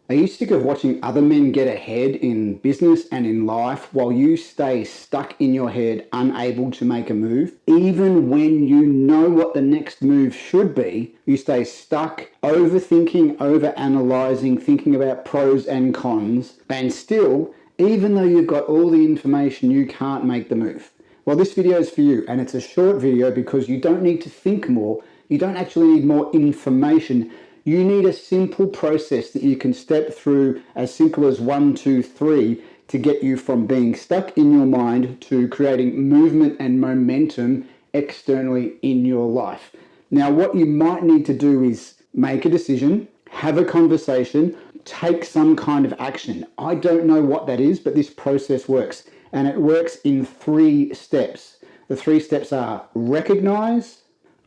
Are you sick of watching other men get ahead in business and in life while you stay stuck in your head, unable to make a move? Even when you know what the next move should be, you stay stuck, overthinking, over-analysing, thinking about pros and cons, and still, even though you've got all the information, you can't make the move. Well, this video is for you, and it's a short video because you don't need to think more. You don't actually need more information. You need a simple process that you can step through as simple as 1, 2, 3 to get you from being stuck in your mind to creating movement and momentum externally in your life. Now, what you might need to do is make a decision, have a conversation, take some kind of action. I don't know what that is, but this process works. And it works in 3 steps. The 3 steps are recognize,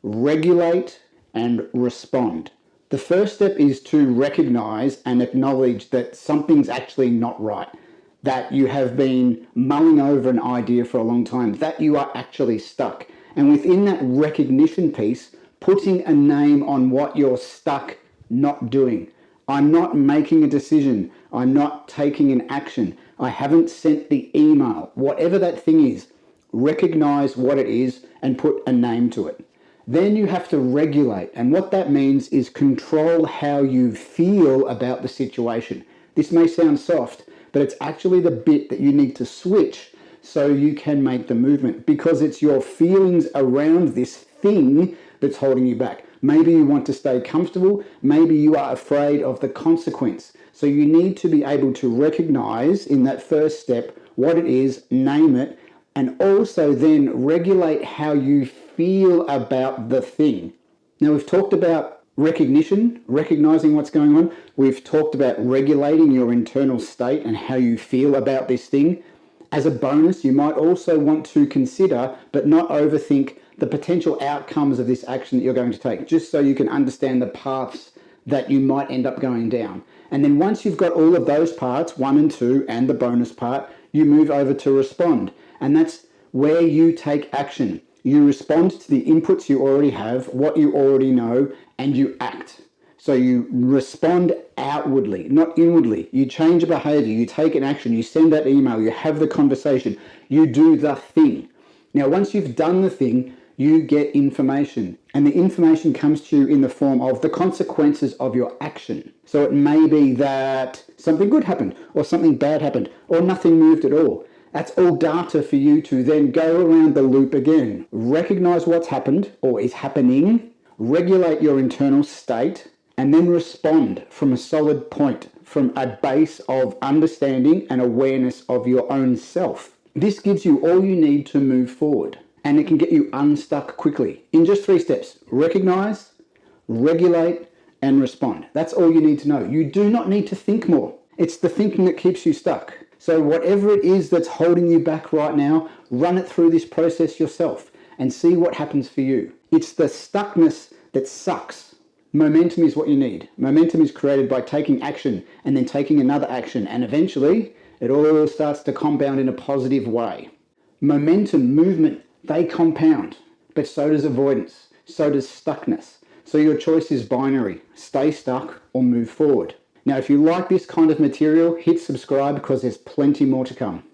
regulate, and respond. The first step is to recognize and acknowledge that something's actually not right, that you have been mulling over an idea for a long time, that you are actually stuck. And within that recognition piece, putting a name on what you're stuck not doing. I'm not making a decision. I'm not taking an action. I haven't sent the email. Whatever that thing is, recognize what it is and put a name to it. Then you have to regulate, and what that means is control how you feel about the situation. This may sound soft, but it's actually the bit that you need to switch so you can make the movement, because it's your feelings around this thing that's holding you back. Maybe you want to stay comfortable, maybe you are afraid of the consequence. So you need to be able to recognize in that first step what it is, name it, and also then regulate how you feel about the thing. Now, we've talked about recognition, recognizing what's going on. We've talked about regulating your internal state and how you feel about this thing. As a bonus, you might also want to consider, but not overthink, the potential outcomes of this action that you're going to take, just so you can understand the paths that you might end up going down. And then once you've got all of those parts, 1 and 2, and the bonus part, you move over to respond. And that's where you take action. You respond to the inputs you already have, what you already know, and you act. So you respond outwardly, not inwardly. You change a behavior, you take an action, you send that email, you have the conversation, you do the thing. Now, once you've done the thing, you get information, and the information comes to you in the form of the consequences of your action. So it may be that something good happened, or something bad happened, or nothing moved at all. That's all data for you to then go around the loop again. Recognize what's happened or is happening, regulate your internal state, and then respond from a solid point, from a base of understanding and awareness of your own self. This gives you all you need to move forward, and it can get you unstuck quickly in just 3 steps. Recognize, regulate, and respond. That's all you need to know. You do not need to think more. It's the thinking that keeps you stuck. So whatever it is that's holding you back right now, run it through this process yourself and see what happens for you. It's the stuckness that sucks. Momentum is what you need. Momentum is created by taking action and then taking another action, and eventually it all starts to compound in a positive way. Momentum, movement, they compound, but so does avoidance, so does stuckness. So your choice is binary: stay stuck or move forward. Now, if you like this kind of material, hit subscribe because there's plenty more to come.